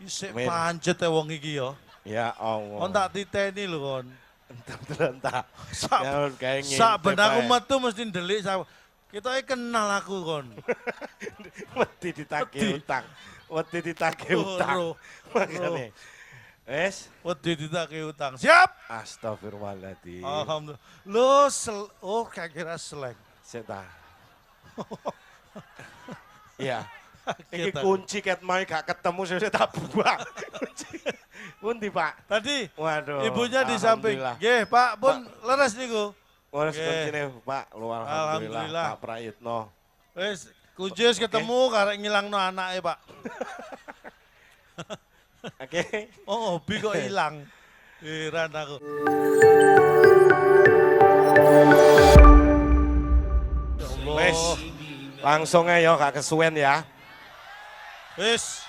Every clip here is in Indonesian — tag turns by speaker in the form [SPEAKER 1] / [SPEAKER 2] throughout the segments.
[SPEAKER 1] Isik
[SPEAKER 2] Min.
[SPEAKER 1] pancet ya wong iki ya.
[SPEAKER 2] Ya Allah.
[SPEAKER 1] Kon tak titeni lho kon.
[SPEAKER 2] Entar.
[SPEAKER 1] Sak ben aku metu mesti ndelik kita kenal aku kon.
[SPEAKER 2] Wedi ditagih utang. Wedi ditagih utang. Makane. Wes,
[SPEAKER 1] wedi ditagih utang. Siap?
[SPEAKER 2] Astagfirullahaladzim.
[SPEAKER 1] Alhamdulillah. Lo gak kira selek.
[SPEAKER 2] Seta. Iya. Iki kunci ket mau gak ketemu saya tak buang. Pundi Pak?
[SPEAKER 1] Tadi
[SPEAKER 2] Waduh.
[SPEAKER 1] ibunya di samping. Nggih, Pak pun leres niku.
[SPEAKER 2] Leres kuncine Pak, luar alhamdulillah Pak Prayitno.
[SPEAKER 1] Wis kunci wis ketemu karek ngilangno anake, Pak.
[SPEAKER 2] Oke.
[SPEAKER 1] Oh, hobi kok hilang. Heran aku.
[SPEAKER 2] Wis. Langsung aja gak kesuwen ya.
[SPEAKER 1] Wis.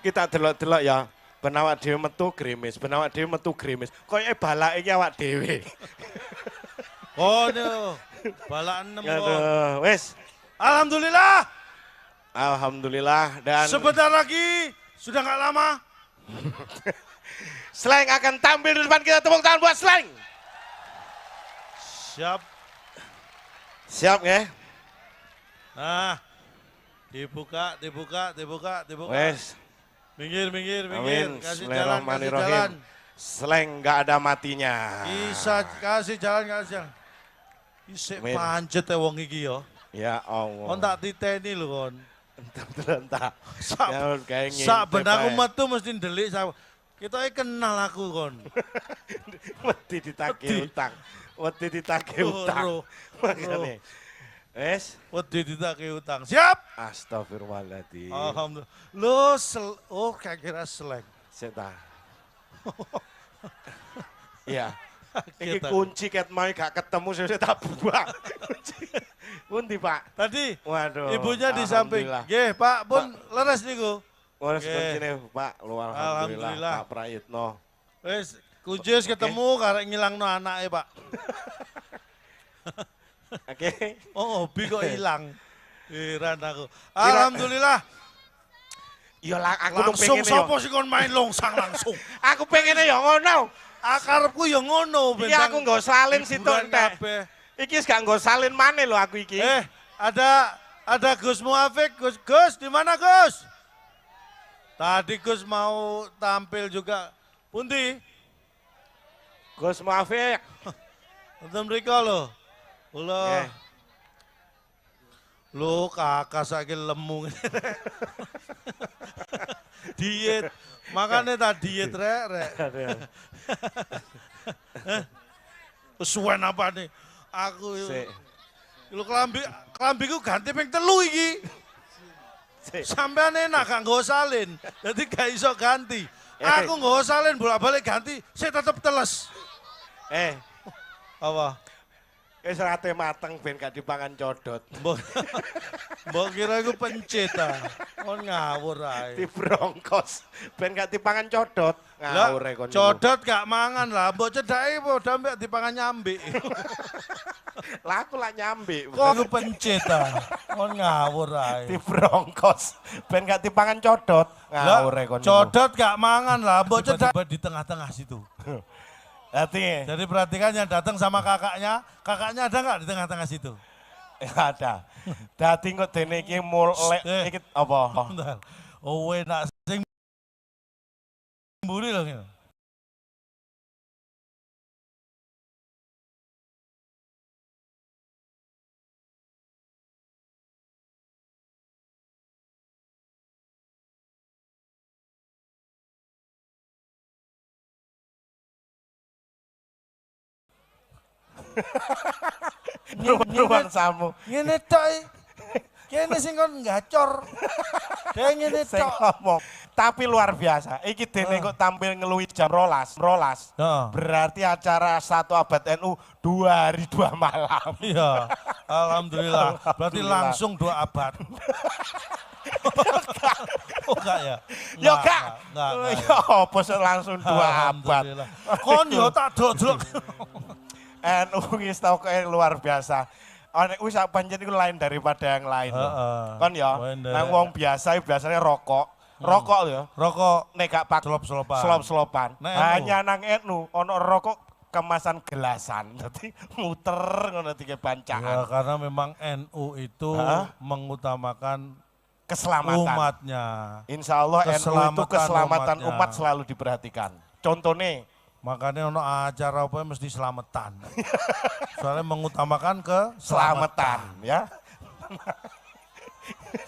[SPEAKER 2] Kita delok-delok ya. Ben awak dhewe metu grimis, ben awak dhewe metu grimis. Koyoke balake iki awak dhewe.
[SPEAKER 1] Oh, no. Balak 6 kok.
[SPEAKER 2] Wis.
[SPEAKER 1] Alhamdulillah.
[SPEAKER 2] Alhamdulillah dan
[SPEAKER 1] sebentar lagi sudah nggak lama.
[SPEAKER 2] Slang akan tampil di depan kita, tepuk tangan buat Slang.
[SPEAKER 1] Siap.
[SPEAKER 2] Siap ya?
[SPEAKER 1] Nah, dibuka.
[SPEAKER 2] Wes.
[SPEAKER 1] Minggir.
[SPEAKER 2] Amin.
[SPEAKER 1] Kasih jalan.
[SPEAKER 2] Slang nggak ada matinya.
[SPEAKER 1] Bisa kasih jalan. Isik pancet ya wong iki ya.
[SPEAKER 2] Ya Allah.
[SPEAKER 1] Kon tak titeni lho kon.
[SPEAKER 2] Entar.
[SPEAKER 1] Sak ben aku metu mesti ndelik kita kenal aku kon.
[SPEAKER 2] Wedi ditagih utang. Wedi ditagih utang. Makane. Wes,
[SPEAKER 1] wedi ditagih utang. Siap?
[SPEAKER 2] Astagfirullahaladzim.
[SPEAKER 1] Alhamdulillah. Lo gak kira selek.
[SPEAKER 2] Seta. Iya. Iki kunci ket mau gak ketemu saya tak buang. Pundi Pak?
[SPEAKER 1] Tadi
[SPEAKER 2] waduh.
[SPEAKER 1] Ibunya di samping. Nggih, Pak pun leres niku.
[SPEAKER 2] Leres kuncine Pak, luar alhamdulillah Pak Prayitno.
[SPEAKER 1] Wis kunci wis ketemu karek ngilangno anake, Pak.
[SPEAKER 2] Oke.
[SPEAKER 1] Oh, hobi kok hilang. Heran aku. Alhamdulillah.
[SPEAKER 2] Ya aku
[SPEAKER 1] langsung sapa sing kon main longsang langsung.
[SPEAKER 2] Aku pengene ya ngono.
[SPEAKER 1] Akarepku ya ngono
[SPEAKER 2] ben. Iki aku nggo salin situ entek. Iki wis gak nggo salin maneh lho aku iki.
[SPEAKER 1] Ada Gus Muafik. Gus, di mana Gus? Tadi Gus mau tampil juga. Pundi?
[SPEAKER 2] Gus Muafik.
[SPEAKER 1] Wonten mriko lho. Kula. Lho kakak saiki lemu. Diet. Makanya tak diet rek. Suwen apa nih? Aku lu kelambiku ganti ping 3 iki. Sampean enak gak nggo salin. Jadi gak iso ganti. Aku nggo salin bolak-balik ganti, saya tetep teles. Apa?
[SPEAKER 2] Wis rate mateng ben gak dipangan codot.
[SPEAKER 1] Mbok kira iku pencet ta. Kon ngawur ae.
[SPEAKER 2] Dibrongkos ben gak dipangan codot. Ngawur kon.
[SPEAKER 1] Codot gak mangan lah, mbok cedhake padha mbek dipangan nyambik.
[SPEAKER 2] Lah aku lak nyambik.
[SPEAKER 1] Kok iku pencet ta. Kon ngawur ae.
[SPEAKER 2] Dibrongkos ben gak dipangan codot. Ngawur kon.
[SPEAKER 1] Codot gak mangan lah, mbok cedhake di tengah-tengah situ. Jadi perhatikan yang datang sama kakaknya ada nggak di tengah-tengah situ?
[SPEAKER 2] Ada. Dadi kok dene iki mulai iki apa?
[SPEAKER 1] Oh enak sing mburi lho.
[SPEAKER 2] Ruang samu.
[SPEAKER 1] Ngene tok. Kene sing kon gacor. Kayak ngene tok.
[SPEAKER 2] Tapi luar biasa. Iki dene kok tampil ngeluhi jam rolas. Berarti acara 1 abad NU 2 hari 2 malam.
[SPEAKER 1] Iya. Alhamdulillah. Berarti langsung 2 abad. Oh enggak ya?
[SPEAKER 2] Ya enggak. Ya apa langsung 2 abad.
[SPEAKER 1] Kon yo tak dodok.
[SPEAKER 2] NU wis tau kayak luar biasa. Nek wis pancen iku lain daripada yang lain. Kon ya, nang wong biasa biasanya rokok. Rokok ya.
[SPEAKER 1] Rokok
[SPEAKER 2] Nek gak pak
[SPEAKER 1] selop-selopan.
[SPEAKER 2] selop-selopan.
[SPEAKER 1] Nek
[SPEAKER 2] Hanya nang NU ono rokok kemasan gelasan. Dadi muter ngono tiga
[SPEAKER 1] Ya,
[SPEAKER 2] bancaan.
[SPEAKER 1] karena memang NU itu
[SPEAKER 2] Hah?
[SPEAKER 1] mengutamakan
[SPEAKER 2] Keselamatan.
[SPEAKER 1] umatnya.
[SPEAKER 2] Insya Allah NU itu
[SPEAKER 1] Keselamatan
[SPEAKER 2] keselamatan
[SPEAKER 1] umatnya.
[SPEAKER 2] umat selalu diperhatikan. Contohnya,
[SPEAKER 1] Makanya ono acara apa mesti selamatan. Soalnya mengutamakan
[SPEAKER 2] selamatan
[SPEAKER 1] keselamatan.
[SPEAKER 2] ya.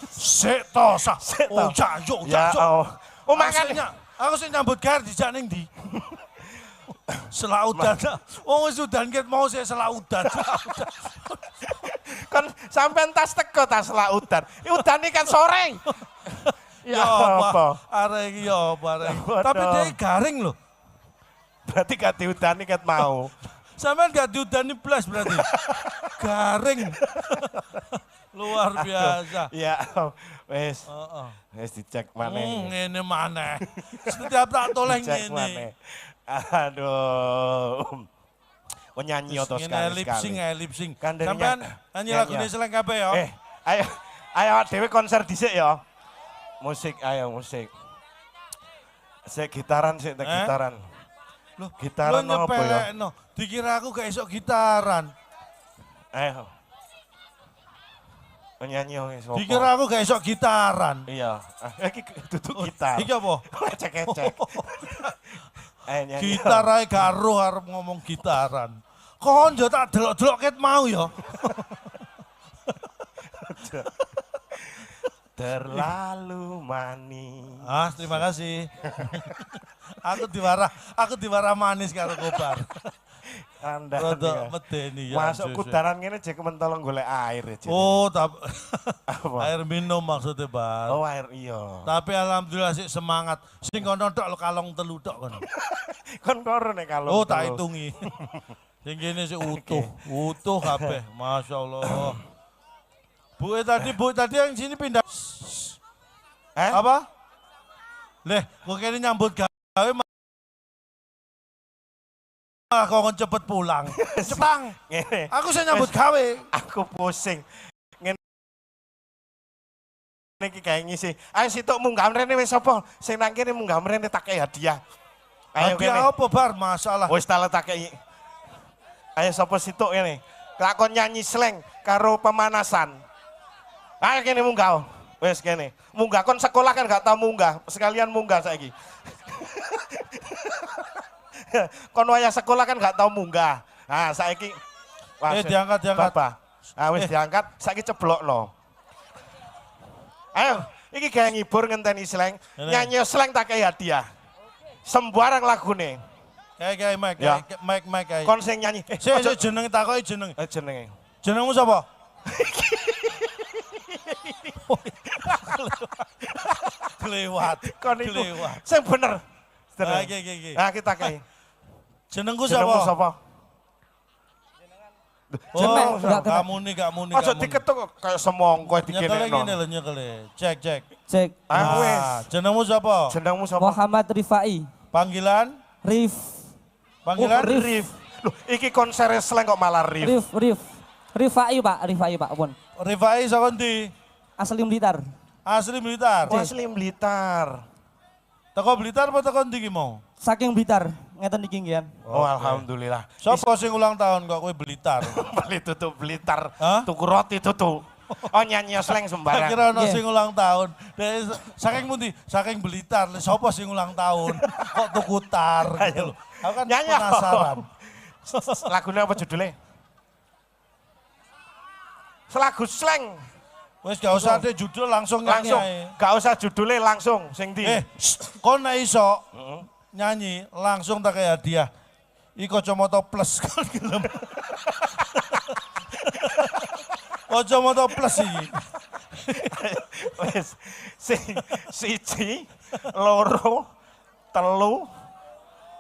[SPEAKER 1] Sik to sa.
[SPEAKER 2] Sik to.
[SPEAKER 1] Oh jayo
[SPEAKER 2] Ya
[SPEAKER 1] jayo.
[SPEAKER 2] oh. Oh makanya
[SPEAKER 1] Aku sih nyambut gawe dijak ning ndi? Selaudan. Oh wis udan ket mau saya selaudan.
[SPEAKER 2] kan sampean tas teko tas lautan. Udan iki kan sore. Ya apa?
[SPEAKER 1] Arek iki ya apa arek.
[SPEAKER 2] Waduh.
[SPEAKER 1] Tapi dia garing loh.
[SPEAKER 2] Berarti gak diudani ket mau.
[SPEAKER 1] Sampean gak diudani blas berarti. Garing. Luar biasa.
[SPEAKER 2] Ya, wes.
[SPEAKER 1] Heeh.
[SPEAKER 2] Wes dicek maneh.
[SPEAKER 1] Ngene maneh. Setiap tak toleh
[SPEAKER 2] Dicek
[SPEAKER 1] ngene.
[SPEAKER 2] maneh. Aduh. Penyanyi otos
[SPEAKER 1] Ngene
[SPEAKER 2] sekali.
[SPEAKER 1] lip sing.
[SPEAKER 2] Kan dari
[SPEAKER 1] Sampean nyanyi lagu
[SPEAKER 2] nyanyi.
[SPEAKER 1] ini seleng kabeh ya.
[SPEAKER 2] Ayo, ayo dhewe konser dhisik ya. Musik, ayo musik. Sik gitaran sik gitaran.
[SPEAKER 1] Loh,
[SPEAKER 2] Gitaran
[SPEAKER 1] lo
[SPEAKER 2] apa ya?
[SPEAKER 1] nyepelekno. Dikira aku gak esok gitaran.
[SPEAKER 2] Ayo. Penyanyi wis apa?
[SPEAKER 1] Dikira aku gak esok gitaran.
[SPEAKER 2] Iya. Iki duduk gitar.
[SPEAKER 1] Iki apa?
[SPEAKER 2] Cek-cek. Ayo nyanyi.
[SPEAKER 1] Gitar ae karo arep ngomong gitaran. Kon yo tak delok-delok ket mau ya.
[SPEAKER 2] Terlalu manis.
[SPEAKER 1] Ah, terima kasih. aku diwarah manis karo Kobar.
[SPEAKER 2] Anda
[SPEAKER 1] Rodok medeni ya.
[SPEAKER 2] masuk kudaran ngene jek mentolong golek air ya.
[SPEAKER 1] Oh,
[SPEAKER 2] Apa?
[SPEAKER 1] air minum maksudnya, Bar.
[SPEAKER 2] Oh air iya.
[SPEAKER 1] Tapi alhamdulillah sih semangat. Sing kono tok lo kalong telu tok kono.
[SPEAKER 2] Kon karo nek kalau.
[SPEAKER 1] Oh, tak hitungi. Sing kene sih utuh, utuh kabeh. Masya Allah. Bu tadi yang sini pindah. Apa? Leh, kok kene nyambut gawe malah kok cepet pulang. Cepang.
[SPEAKER 2] Ngene.
[SPEAKER 1] Aku saya nyambut gawe.
[SPEAKER 2] Aku pusing. Ngene iki kae ngisi. Ayo situk munggah mrene wis sapa? Sing nang kene munggah mrene tak kei hadiah. Ayo
[SPEAKER 1] Hadiah
[SPEAKER 2] kene.
[SPEAKER 1] apa bar masalah.
[SPEAKER 2] Wis tak letakei. Ayo sapa situk kene? Lakon nyanyi slang karo pemanasan. Ayo kene munggah. Wis kene. Munggah kon sekolah kan gak tau munggah, sekalian munggah saiki. Kon wayah sekolah kan gak tau munggah. Nah, saiki
[SPEAKER 1] Diangkat.
[SPEAKER 2] Bapak. Ah wis diangkat, saiki ceblokno. Ayo, iki gawe ngibur ngenteni slang. Nyanyi slang tak kei hadiah. Sembarang lagune.
[SPEAKER 1] Kayak mic,
[SPEAKER 2] Ya.
[SPEAKER 1] mic kayak.
[SPEAKER 2] Kon sing nyanyi.
[SPEAKER 1] Sik jeneng takoki jeneng.
[SPEAKER 2] Jenenge.
[SPEAKER 1] Jenengmu sapa? Kelewat.
[SPEAKER 2] Kon iku.
[SPEAKER 1] Kelewat.
[SPEAKER 2] Sing bener.
[SPEAKER 1] Ah, iki.
[SPEAKER 2] Nah, kita kei.
[SPEAKER 1] Jenengku
[SPEAKER 2] Jenengmu
[SPEAKER 1] sapa?
[SPEAKER 2] sapa?
[SPEAKER 1] Oh,
[SPEAKER 2] Jenengmu
[SPEAKER 1] kamu nih.
[SPEAKER 2] Aja diketuk kayak semongko
[SPEAKER 1] Nyekele
[SPEAKER 2] dikenekno.
[SPEAKER 1] ngene lho nyekele. Cek.
[SPEAKER 3] Cek.
[SPEAKER 2] Ah wis.
[SPEAKER 1] Jenengmu sapa?
[SPEAKER 2] Jenengmu sapa?
[SPEAKER 3] Muhammad Rifai.
[SPEAKER 1] Panggilan?
[SPEAKER 3] Rif.
[SPEAKER 1] Panggilan?
[SPEAKER 3] Oh,
[SPEAKER 2] Rif. Loh, iki konser slang kok malah Rif.
[SPEAKER 3] Rif. Rifai Pak, pun.
[SPEAKER 1] Rifai saka ndi?
[SPEAKER 3] Asli Blitar.
[SPEAKER 1] Asli Blitar.
[SPEAKER 2] Oh, asli Blitar.
[SPEAKER 1] Teko Blitar apa teko ndi ki mau?
[SPEAKER 3] Saking Blitar, ngeten iki nggih.
[SPEAKER 2] Oh, alhamdulillah.
[SPEAKER 1] Sapa sing ulang tahun kok kowe Blitar?
[SPEAKER 2] Beli tutup Blitar.
[SPEAKER 1] Hah?
[SPEAKER 2] Tuku roti tutu. Oh, nyanyi slang sembarang.
[SPEAKER 1] Kira ono
[SPEAKER 3] Iya.
[SPEAKER 1] sing ulang tahun. Saking pundi? Saking Blitar. Sapa sing ulang tahun? Kok tuku tar gitu. loh. Aku kan
[SPEAKER 2] Nyanyi.
[SPEAKER 1] penasaran.
[SPEAKER 2] Lagunya apa judulnya? Selagu slang.
[SPEAKER 1] Wis gak usah ada judul langsung nyanyi
[SPEAKER 2] Langsung.
[SPEAKER 1] ae.
[SPEAKER 2] Gak usah judulnya langsung. Sing di.
[SPEAKER 1] Kon nek iso nyanyi langsung tak kayak hadiah. Iki kacamata plus kon gelem. Kacamata plus iki.
[SPEAKER 2] Wes. Siji, loro, telu.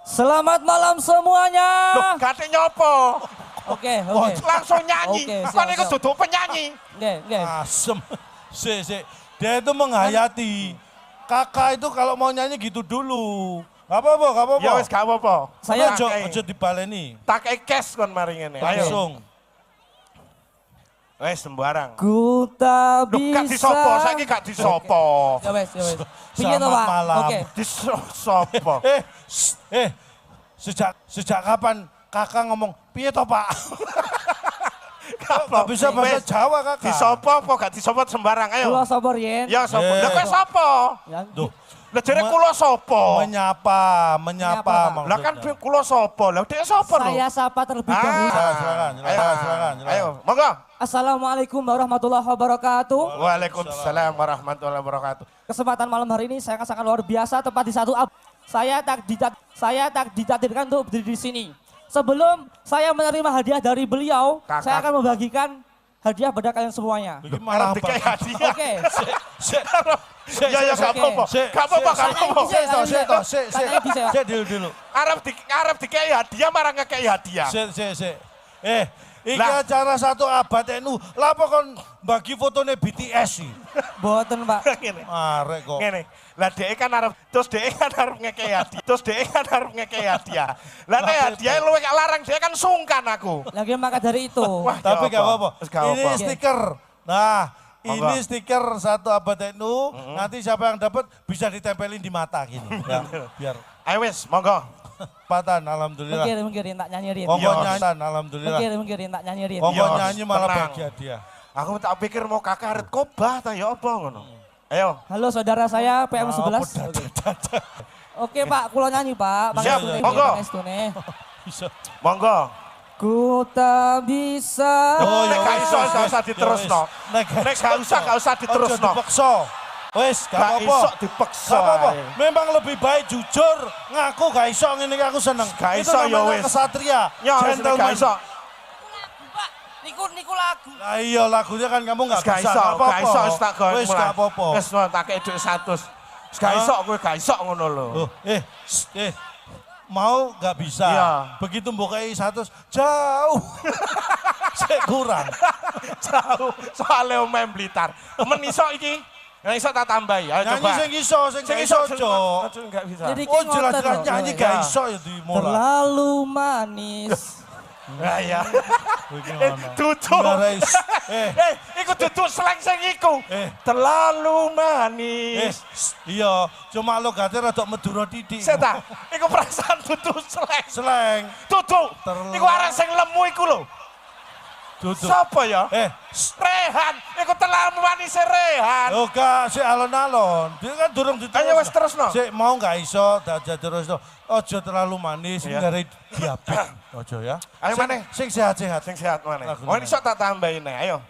[SPEAKER 3] Selamat malam semuanya.
[SPEAKER 2] Loh, kate nyopo?
[SPEAKER 3] Oke.
[SPEAKER 2] Langsung nyanyi.
[SPEAKER 3] Oke,
[SPEAKER 2] Kon iku
[SPEAKER 3] siap.
[SPEAKER 2] duduk penyanyi.
[SPEAKER 3] Nggih.
[SPEAKER 1] Asem. Sik. Dia itu menghayati. Kakak itu kalau mau nyanyi gitu dulu. Gak apa-apa.
[SPEAKER 2] Ya wis gak apa-apa.
[SPEAKER 3] Saya
[SPEAKER 1] Ojo dibaleni.
[SPEAKER 2] tak cash kon mari ngene. Ayo.
[SPEAKER 1] Langsung.
[SPEAKER 2] Wes sembarang.
[SPEAKER 3] Ku tak
[SPEAKER 2] Loh, gak
[SPEAKER 3] bisa.
[SPEAKER 2] disopo, saiki gak disopo.
[SPEAKER 3] Ya wes, ya wes. Piye to,
[SPEAKER 1] Selamat
[SPEAKER 3] Pak?
[SPEAKER 1] malam.
[SPEAKER 3] Oke.
[SPEAKER 2] Disopo.
[SPEAKER 1] Sejak kapan kakak ngomong piye toh Pak?
[SPEAKER 2] Gak
[SPEAKER 1] Gak bisa bahasa Jawa kakak.
[SPEAKER 2] Disopo apa gak disopo sembarang, ayo.
[SPEAKER 3] Kula sapa riyen?
[SPEAKER 2] Ya sopo.
[SPEAKER 1] Eh.
[SPEAKER 2] Lah kowe sapa?
[SPEAKER 3] Ya.
[SPEAKER 1] Duh,
[SPEAKER 2] Lah jare kula sapa?
[SPEAKER 1] menyapa
[SPEAKER 3] Pak.
[SPEAKER 1] maksudnya.
[SPEAKER 2] Lah kan kula sapa? Lah dhek sapa lho?
[SPEAKER 3] Saya sapa terlebih
[SPEAKER 2] Ah.
[SPEAKER 3] dahulu.
[SPEAKER 1] Silakan.
[SPEAKER 2] Ayo, monggo.
[SPEAKER 3] Assalamualaikum warahmatullahi wabarakatuh.
[SPEAKER 2] Waalaikumsalam warahmatullahi wabarakatuh.
[SPEAKER 3] Kesempatan malam hari ini sangat luar biasa, tepat di satu saya tak ditakdirkan untuk berdiri di sini. Sebelum saya menerima hadiah dari beliau,
[SPEAKER 2] Kakak.
[SPEAKER 3] saya akan membagikan hadiah pada kalian semuanya.
[SPEAKER 1] Iki malah
[SPEAKER 2] Arep dikai hadiah.
[SPEAKER 3] Oke.
[SPEAKER 2] Ya gak
[SPEAKER 3] Oke.
[SPEAKER 2] apa-apa. Gak apa-apa, gak apa-apa.
[SPEAKER 1] Sik dulu.
[SPEAKER 2] Arep dikai hadiah marang ngekei hadiah.
[SPEAKER 1] Sik. Iki
[SPEAKER 2] Lah.
[SPEAKER 1] acara satu abad NU. Lah apa kon bagi fotone BTS sih?
[SPEAKER 3] Boten, Pak.
[SPEAKER 2] Ngene.
[SPEAKER 1] Arek kok.
[SPEAKER 2] Ngene. Lah dhek kan arep ngekei hadiah. Lah nek hadiah luwih gak larang dhek kan sungkan aku.
[SPEAKER 3] Lagi maka dari itu.
[SPEAKER 2] Wah,
[SPEAKER 1] Tapi gak apa-apa.
[SPEAKER 2] Wis gak
[SPEAKER 1] Ini
[SPEAKER 2] apa.
[SPEAKER 1] stiker. Nah,
[SPEAKER 2] Monggo.
[SPEAKER 1] ini stiker satu abad NU. Nanti siapa yang dapat bisa ditempelin di mata gini. Ya, biar
[SPEAKER 2] Ayo wis, monggo.
[SPEAKER 1] patan alhamdulillah.
[SPEAKER 3] Mungkin tak nyanyi rin.
[SPEAKER 1] Monggo
[SPEAKER 2] Iya.
[SPEAKER 1] nyanyi alhamdulillah.
[SPEAKER 3] Mungkin tak nyanyi rin.
[SPEAKER 1] Monggo
[SPEAKER 2] Iya,
[SPEAKER 1] nyanyi malah
[SPEAKER 2] tenang.
[SPEAKER 1] bagi hadiah.
[SPEAKER 2] Aku tak pikir mau kakak arep kobah ta ya apa ngono. Ayo.
[SPEAKER 3] Halo saudara saya PM11.
[SPEAKER 1] Apa
[SPEAKER 3] Oke Pak, kulo nyanyi Pak.
[SPEAKER 2] Siap,
[SPEAKER 3] Pangestune,
[SPEAKER 2] monggo.
[SPEAKER 3] pangestune.
[SPEAKER 1] Bisa.
[SPEAKER 2] Monggo.
[SPEAKER 3] Ku tak bisa.
[SPEAKER 1] Oh,
[SPEAKER 2] Nek
[SPEAKER 1] ya
[SPEAKER 2] gak
[SPEAKER 1] wis,
[SPEAKER 2] iso
[SPEAKER 1] wis,
[SPEAKER 2] gak
[SPEAKER 1] wis.
[SPEAKER 2] usah diterusno.
[SPEAKER 1] Ya wis. Nek
[SPEAKER 2] Gak usah diterusno.
[SPEAKER 1] Ojo dipaksa. Wis, gak
[SPEAKER 2] Gak
[SPEAKER 1] apa-apa.
[SPEAKER 2] iso dipaksa.
[SPEAKER 1] Gak apa-apa.
[SPEAKER 2] ae.
[SPEAKER 1] Memang lebih baik jujur, ngaku gak iso ngene iki aku seneng.
[SPEAKER 2] Gak
[SPEAKER 1] Itu
[SPEAKER 2] iso, ya
[SPEAKER 1] namanya
[SPEAKER 2] wis.
[SPEAKER 1] kesatria.
[SPEAKER 2] Ya wis nek gak iso.
[SPEAKER 3] Pak, niku lagu.
[SPEAKER 1] Lah iya lagunya kan kamu gak
[SPEAKER 2] Gak
[SPEAKER 1] bisa.
[SPEAKER 2] iso, gak iso wis tak gowo.
[SPEAKER 1] Wis gak apa-apa.
[SPEAKER 2] Wis tak kei dhuwit 100. Wis gak iso kowe gak iso ngono lho.
[SPEAKER 1] Oh, mau gak bisa.
[SPEAKER 2] Iya.
[SPEAKER 1] Begitu mbokai 100 jauh. Sik kurang.
[SPEAKER 2] Jauh soalnya omae Blitar. Men iso iki. Nek iso tak tambahi. Ayo
[SPEAKER 1] Nyanyi
[SPEAKER 2] coba.
[SPEAKER 1] sing iso, sing gak iso, Cok.
[SPEAKER 2] Enggak bisa.
[SPEAKER 3] Jadi
[SPEAKER 1] Oh
[SPEAKER 3] ngoten
[SPEAKER 1] jelas-jelas
[SPEAKER 3] lho.
[SPEAKER 1] nyanyi
[SPEAKER 3] Ya.
[SPEAKER 1] gak iso ya dimulai.
[SPEAKER 3] Terlalu manis.
[SPEAKER 2] Nah ya.
[SPEAKER 1] Bagaimana?
[SPEAKER 2] Duduk.
[SPEAKER 1] Ngarais.
[SPEAKER 2] Iku duduk slang sing iku. Terlalu manis.
[SPEAKER 1] Iya, cuma lo gate rada Madura titik.
[SPEAKER 2] Seta, iku perasaan duduk slang.
[SPEAKER 1] Seleng.
[SPEAKER 2] Duduk. Iku arek sing lemu iku lho.
[SPEAKER 1] Duduk.
[SPEAKER 2] Sapa ya?
[SPEAKER 1] Eh,
[SPEAKER 2] Rehan, iku terlalu manis Rehan.
[SPEAKER 1] oh gak, si alon-alon. Dia kan durung diterus.
[SPEAKER 2] Ayo wes terusno.
[SPEAKER 1] Si mau gak iso, dadah terus no. Ojo terlalu manis,
[SPEAKER 2] Iya.
[SPEAKER 1] ngare diabetes. Ojo ya.
[SPEAKER 2] Ayo
[SPEAKER 1] Sing-
[SPEAKER 2] maneh.
[SPEAKER 1] Sing sehat-sehat.
[SPEAKER 2] Sing sehat mana?
[SPEAKER 1] Lagu
[SPEAKER 2] Oh ini sok tak tambahin nih, ayo.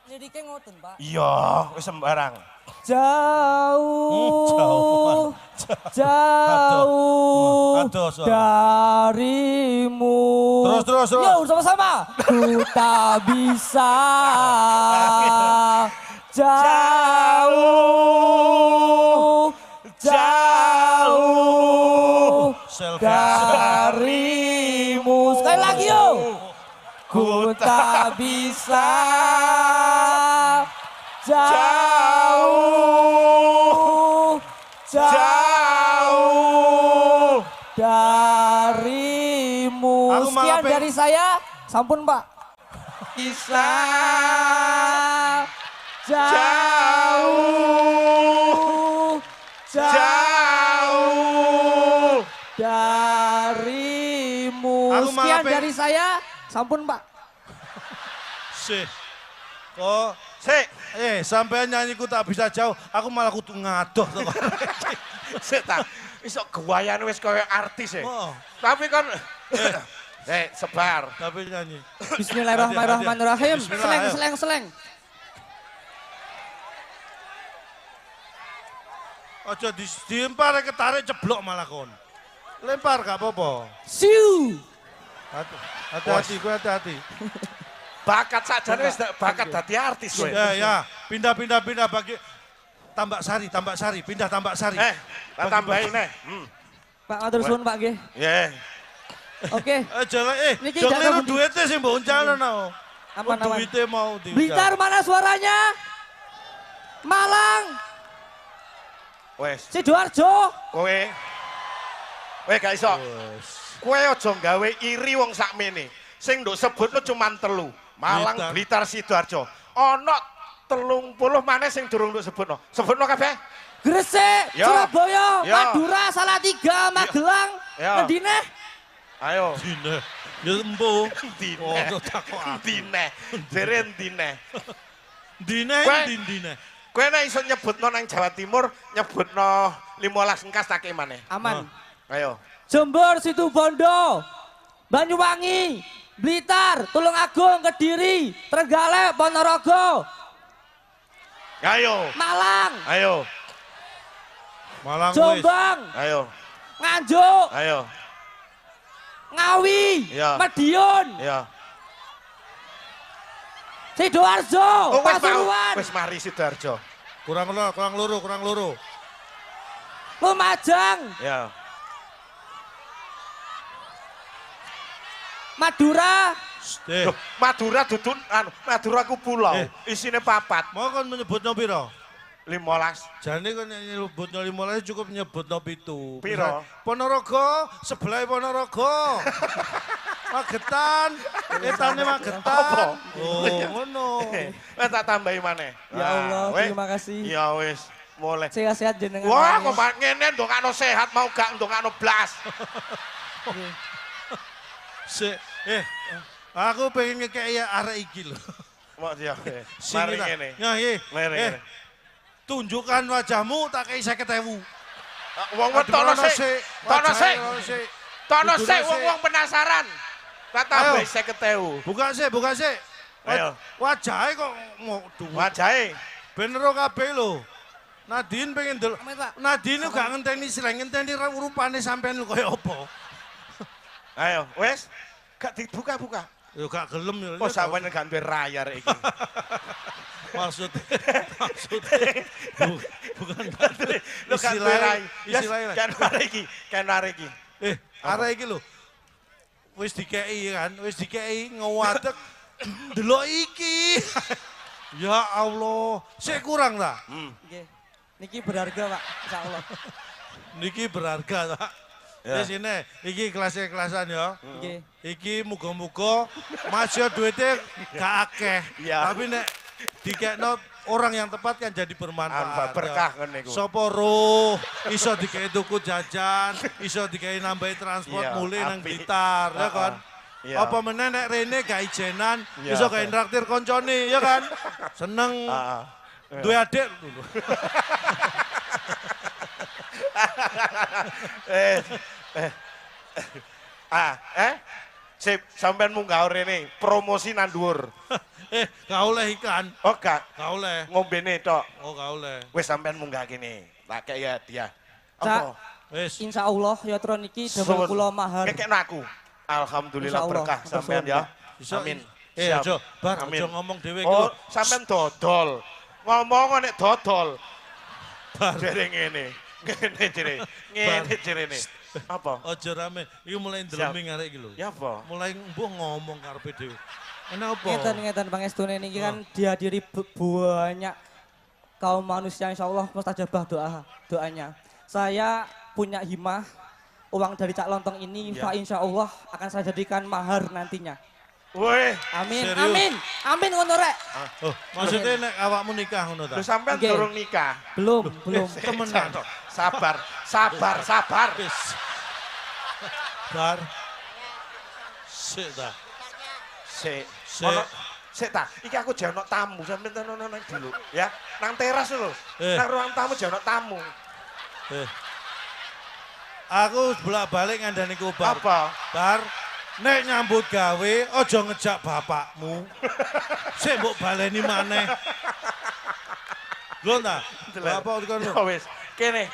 [SPEAKER 3] Liriknya ngoten Pak.
[SPEAKER 2] Iya, wis sembarang.
[SPEAKER 3] Jauh,
[SPEAKER 1] Aduh, suara.
[SPEAKER 3] darimu.
[SPEAKER 1] Terus.
[SPEAKER 3] Yo, sama-sama. Ku tak bisa jauh
[SPEAKER 1] Selfie.
[SPEAKER 3] darimu. Sekali lagi yuk. Ku tak bisa jauh darimu.
[SPEAKER 1] Aku malah
[SPEAKER 3] Sekian dari saya. Sampun Pak. Bisa jauh darimu.
[SPEAKER 1] Aku malah
[SPEAKER 3] Sekian dari saya. Sampun Pak.
[SPEAKER 1] Sih. Kok
[SPEAKER 2] Sik,
[SPEAKER 1] sampean nyanyiku tak bisa jauh, aku malah kudu ngadoh to.
[SPEAKER 2] sik ta. Iso gawayan wis koyo artis e.
[SPEAKER 1] Oh,
[SPEAKER 2] Tapi kan sebar.
[SPEAKER 1] tapi nyanyi.
[SPEAKER 3] Bismillahirrahmanirrahim.
[SPEAKER 1] Bismillah,
[SPEAKER 3] Seleng.
[SPEAKER 1] Ojo dilempar ketarik ceblok malah kon. Lempar gak apa-apa.
[SPEAKER 3] Siu.
[SPEAKER 1] Hati-hati, gue hati-hati.
[SPEAKER 2] Bakat sajane wis bakat dadi artis kowe.
[SPEAKER 1] Ya, pindah bagi Tambak Sari, pindah Tambak Sari.
[SPEAKER 2] Tak tambahin nih.
[SPEAKER 3] Pak matur suwun Pak nggih.
[SPEAKER 2] Ya.
[SPEAKER 3] Oke.
[SPEAKER 1] Jangan
[SPEAKER 3] Niki
[SPEAKER 1] jangan
[SPEAKER 3] jaga
[SPEAKER 1] liru
[SPEAKER 3] budi.
[SPEAKER 1] duitnya sih mbok uncana no.
[SPEAKER 3] Aman.
[SPEAKER 1] Duitnya mau
[SPEAKER 3] Blitar mana suaranya? Malang,
[SPEAKER 2] Wes,
[SPEAKER 3] Sidoarjo.
[SPEAKER 2] kowe gak iso. Kowe aja gawe iri wong sakmene. Sing nduk sebut lu cuman 3. Malang, Blitar, Sidoarjo. Ono 30 maneh sing durung nduk sebutno. Sebutno kabeh.
[SPEAKER 3] Gresik,
[SPEAKER 2] Ya.
[SPEAKER 3] Surabaya,
[SPEAKER 2] Ya.
[SPEAKER 3] Madura, Salatiga, Magelang.
[SPEAKER 2] Ya.
[SPEAKER 3] Ngedine?
[SPEAKER 2] Ayo.
[SPEAKER 1] Dine. Ya embo.
[SPEAKER 2] Dine.
[SPEAKER 1] Oh, takok aku.
[SPEAKER 2] Dine. Jere dine.
[SPEAKER 1] Dine
[SPEAKER 2] Kowe-
[SPEAKER 1] dine.
[SPEAKER 2] Kowe nek iso nyebutno nang Jawa Timur, nyebutno 15 engkas tak maneh.
[SPEAKER 3] Aman.
[SPEAKER 2] Ayo.
[SPEAKER 3] Jember, Situbondo, Banyuwangi, Blitar, Tulungagung, Kediri, Trenggalek, Ponorogo,
[SPEAKER 2] Ayo.
[SPEAKER 3] Malang,
[SPEAKER 2] Ayo.
[SPEAKER 1] Malang wis.
[SPEAKER 3] Jombang,
[SPEAKER 2] Ayo.
[SPEAKER 3] Nganjuk,
[SPEAKER 2] Ayo.
[SPEAKER 3] Ngawi,
[SPEAKER 2] Ya.
[SPEAKER 3] Madiun,
[SPEAKER 2] Ya.
[SPEAKER 3] Sidoarjo,
[SPEAKER 2] Oh, wis mau.
[SPEAKER 3] Pasuruan,
[SPEAKER 2] Wis mari Sidoarjo.
[SPEAKER 1] Kurang loro.
[SPEAKER 3] Lumajang,
[SPEAKER 2] Ya.
[SPEAKER 3] Madura,
[SPEAKER 2] Loh, Madura dudun Madura ku pulau. Isine 4.
[SPEAKER 1] mau kan menyebutno piro?
[SPEAKER 2] 15.
[SPEAKER 1] Jane kan nyebutno 15 cukup nyebutno 7.
[SPEAKER 2] Piro?
[SPEAKER 1] Ponorogo, sebelah Ponorogo. Magetan, etane Magetan.
[SPEAKER 2] Apa?
[SPEAKER 1] Oh, ngono.
[SPEAKER 2] Wes tak tambahi maneh.
[SPEAKER 3] Ya Allah,
[SPEAKER 2] weh.
[SPEAKER 3] terima kasih.
[SPEAKER 2] Ya wis, mulai.
[SPEAKER 3] Sehat-sehat jenengan.
[SPEAKER 2] Wah,
[SPEAKER 3] semuanya.
[SPEAKER 2] kok Pak ngene ndongakno sehat mau gak ndongakno blas.
[SPEAKER 1] Aku pengen ngekek ya arek iki lho.
[SPEAKER 2] Mau ya.
[SPEAKER 1] Sini
[SPEAKER 2] Mari
[SPEAKER 1] lah.
[SPEAKER 2] ngene.
[SPEAKER 1] Ya, iya.
[SPEAKER 2] Mari ngene.
[SPEAKER 1] Tunjukkan wajahmu tak kei 50.000.
[SPEAKER 2] Wong tono sik. Tono sik. Tono
[SPEAKER 1] Dudune
[SPEAKER 2] sik
[SPEAKER 1] sik.
[SPEAKER 2] wong penasaran. Tak tambahi 50.000.
[SPEAKER 1] Buka sik.
[SPEAKER 2] Ayo.
[SPEAKER 1] Wajahnya kok mau duwe.
[SPEAKER 2] Wajahe.
[SPEAKER 1] Bener kabeh lho. Nadine pengen delok.
[SPEAKER 3] Amin, Pak.
[SPEAKER 1] Nadine gak ngenteni sreng, ngenteni rupane sampean lho kaya apa.
[SPEAKER 2] Ayo, wes. Gak dibuka-buka.
[SPEAKER 1] Yo gak gelem yo.
[SPEAKER 2] Oh, sampeyan gak duwe rayar iki.
[SPEAKER 1] Maksudnya bukan
[SPEAKER 2] Lu gak duwe ray.
[SPEAKER 1] istilahnya.
[SPEAKER 2] Kan arek iki.
[SPEAKER 1] Arek iki lho. Wis dikei kan, wis dikei ngewadek delok iki. Ya Allah, sik kurang ta?
[SPEAKER 3] Nggih. Niki berharga, Pak. Insyaallah.
[SPEAKER 1] Niki berharga ta?
[SPEAKER 2] Ya.
[SPEAKER 1] Wis ini, iki kelas-kelasan ya.
[SPEAKER 3] Nggih.
[SPEAKER 1] Iki muga-muga masih duitnya gak akeh.
[SPEAKER 2] Iya.
[SPEAKER 1] Tapi nek dikekno orang yang tepat kan jadi bermanfaat.
[SPEAKER 2] Berkah
[SPEAKER 1] ya.
[SPEAKER 2] kan niku.
[SPEAKER 1] Sopo roh, iso dikei tuku jajan, iso dikei nambahi transport
[SPEAKER 2] Iya,
[SPEAKER 1] mulai nang
[SPEAKER 2] apik.
[SPEAKER 1] Blitar, ya kan?
[SPEAKER 2] Iya.
[SPEAKER 1] Apa meneh nek rene gak ijenan,
[SPEAKER 2] Iya.
[SPEAKER 1] iso gak interaktir koncone, ya kan? Seneng duwe adik dulu.
[SPEAKER 2] Sip, sampean munggah rene promosi nang dhuwur.
[SPEAKER 1] Gak oleh ikan,
[SPEAKER 2] Oh, gak
[SPEAKER 1] gak oleh.
[SPEAKER 2] ngombene tok.
[SPEAKER 1] Oh gak oleh.
[SPEAKER 2] Wis sampean munggah kene. Tak kek ya dia.
[SPEAKER 3] Cak.
[SPEAKER 1] Wis.
[SPEAKER 3] Insya Allah ya tron niki damel kula mahar.
[SPEAKER 2] Kekekno aku. Alhamdulillah
[SPEAKER 3] Insya Allah,
[SPEAKER 2] berkah
[SPEAKER 3] atas
[SPEAKER 2] sampean ya.
[SPEAKER 1] Iso-
[SPEAKER 2] Amin.
[SPEAKER 1] Siap.
[SPEAKER 2] Siap.
[SPEAKER 1] Bar,
[SPEAKER 2] Amin.
[SPEAKER 1] aja ngomong dhewe iki
[SPEAKER 2] Oh,
[SPEAKER 1] lho.
[SPEAKER 2] sampean dodol. Ngomong nek dodol.
[SPEAKER 1] Bar.
[SPEAKER 2] Jere ngene. Ngene jere. Ngene jerene. Apa?
[SPEAKER 1] Aja rame. Iki mulai ndeleming arek iki lho.
[SPEAKER 2] Ya apa?
[SPEAKER 1] Mulai mbuh ngomong karepe dhewe. Enak apa?
[SPEAKER 3] Ngeten pangestune niki kan dihadiri banyak kaum manusia insya Allah mustajabah doanya. Saya punya himah uang dari Cak Lontong ini
[SPEAKER 2] Ya.
[SPEAKER 3] insya Allah akan saya jadikan mahar nantinya.
[SPEAKER 2] Woi,
[SPEAKER 3] Amin,
[SPEAKER 1] Serius?
[SPEAKER 3] amin ngono rek.
[SPEAKER 1] Oh, maksudnya nek awakmu nikah ngono ta?
[SPEAKER 2] lu sampean
[SPEAKER 3] Oke.
[SPEAKER 2] durung nikah.
[SPEAKER 3] Belum.
[SPEAKER 1] Temenan.
[SPEAKER 2] Sabar.
[SPEAKER 1] Wis. Bar. Sik ta.
[SPEAKER 2] Sik.
[SPEAKER 1] Sik.
[SPEAKER 2] Ono sik ta. Iki aku jano tamu, sampean tenono nang dulu, ya. Nang teras lho. Nang ruang tamu jano tamu.
[SPEAKER 1] Aku bolak-balik ngandani ku Bar.
[SPEAKER 2] Apa?
[SPEAKER 1] Bar, nek nyambut gawe aja ngejak bapakmu. Sik mbok baleni maneh. Lho ta? Bapak kon lho.
[SPEAKER 2] Ya wis. Kene.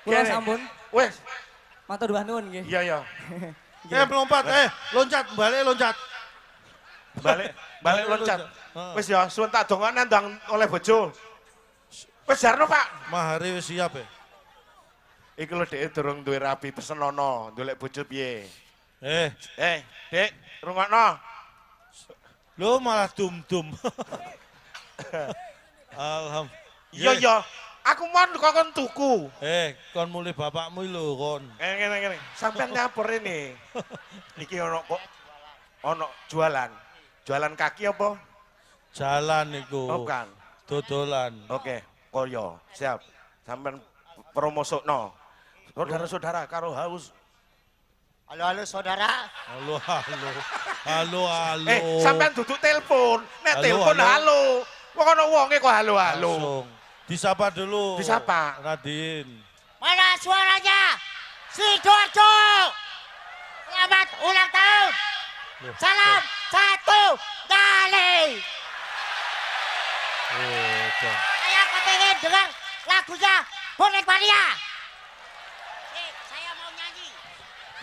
[SPEAKER 3] Kula
[SPEAKER 2] Kene.
[SPEAKER 3] sampun.
[SPEAKER 2] Wis.
[SPEAKER 3] Matur nuwun nuwun nggih.
[SPEAKER 2] Iya.
[SPEAKER 1] Melompat, loncat, balik loncat.
[SPEAKER 2] Balik loncat.
[SPEAKER 1] Heeh.
[SPEAKER 2] Wis ya, suwun tak dongan nandang oleh bojo. Wis jarno, Pak.
[SPEAKER 1] Mahare wis siap ya.
[SPEAKER 2] Iki lho Dek durung duwe rabi pesenono, golek bojo piye? Dek, rungokno.
[SPEAKER 1] Lho malah dum-dum.
[SPEAKER 2] Iya, iya. Aku mon kon tuku.
[SPEAKER 1] Kon mulih bapakmu lho kon.
[SPEAKER 2] Ngene. Sampeyan nyapur ini. Iki ono kok ono jualan. Jualan kaki apa?
[SPEAKER 1] Jalan iku.
[SPEAKER 2] Oh, bukan.
[SPEAKER 1] Dodolan.
[SPEAKER 2] Oke, koyo, siap. Sampai promosokno. Saudara-saudara karo haus.
[SPEAKER 4] Halo saudara.
[SPEAKER 1] Halo, halo. Halo, halo.
[SPEAKER 2] Sampean duduk telepon. Nek
[SPEAKER 1] Halo,
[SPEAKER 2] telepon
[SPEAKER 1] halo.
[SPEAKER 2] halo. Kok ono wonge kok halo-halo.
[SPEAKER 1] Langsung. Disapa dulu.
[SPEAKER 2] Disapa.
[SPEAKER 1] Radin.
[SPEAKER 4] Mana suaranya? Sidoarjo. Selamat ulang tahun.
[SPEAKER 1] Loh,
[SPEAKER 4] Salam satu kali.
[SPEAKER 1] Oh, John.
[SPEAKER 4] Saya kepengen dengar lagunya Bonek Mania. Saya mau nyanyi.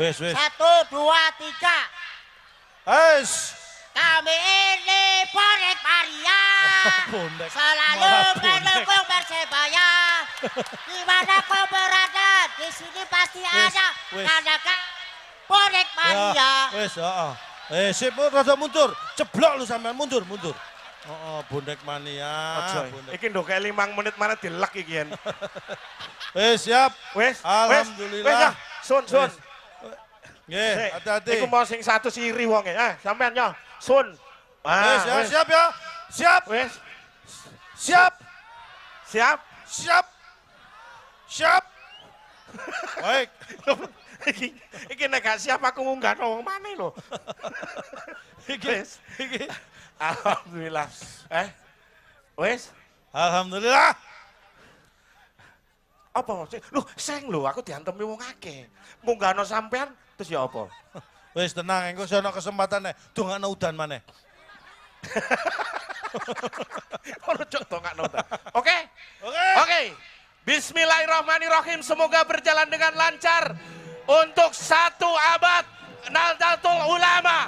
[SPEAKER 1] Wes, wes.
[SPEAKER 4] 1, 2, 3.
[SPEAKER 1] Wes.
[SPEAKER 4] Kami ini Bonek Mania.
[SPEAKER 1] Bonek.
[SPEAKER 4] Selalu
[SPEAKER 1] Malah bonek.
[SPEAKER 4] mendukung Persebaya. Di mana kau berada, di sini pasti ada.
[SPEAKER 1] wes.
[SPEAKER 4] Karena kau Bonek Mania.
[SPEAKER 1] Ya, wes, heeh. Sip, rada mundur. Ceblok lu sampean mundur, mundur. Oh, Bonek Mania.
[SPEAKER 2] Ojo.
[SPEAKER 1] Bonek.
[SPEAKER 2] Iki ndok kayak 5 menit mana dilek iki yen.
[SPEAKER 1] Wes, siap.
[SPEAKER 2] Wes,
[SPEAKER 1] Alhamdulillah.
[SPEAKER 2] Wes, ya. Sun.
[SPEAKER 1] Wes. Nggih,
[SPEAKER 2] Sik,
[SPEAKER 1] hati-hati.
[SPEAKER 2] Iku mau sing satu siri wonge. Sampean yo. Sun.
[SPEAKER 1] Wes, ya,
[SPEAKER 2] wes.
[SPEAKER 1] siap ya. Siap.
[SPEAKER 2] Wes.
[SPEAKER 1] Siap.
[SPEAKER 2] Siap.
[SPEAKER 1] Siap. Siap. Baik.
[SPEAKER 2] Iki nek gak siap aku munggah wong maneh lho. Wes.
[SPEAKER 1] Iki.
[SPEAKER 2] Alhamdulillah. Wes.
[SPEAKER 1] Alhamdulillah.
[SPEAKER 2] Apa maksudnya? Loh, seng lho, aku diantemi wong akeh. Munggahno sampean terus ya apa?
[SPEAKER 1] Wes tenang, engko sono kesempatan nek dongakno udan maneh.
[SPEAKER 2] Ono cok dongakno ta. Oke?
[SPEAKER 1] Oke.
[SPEAKER 2] Oke. Bismillahirrahmanirrahim. Semoga berjalan dengan lancar untuk 1 abad Nahdlatul Ulama.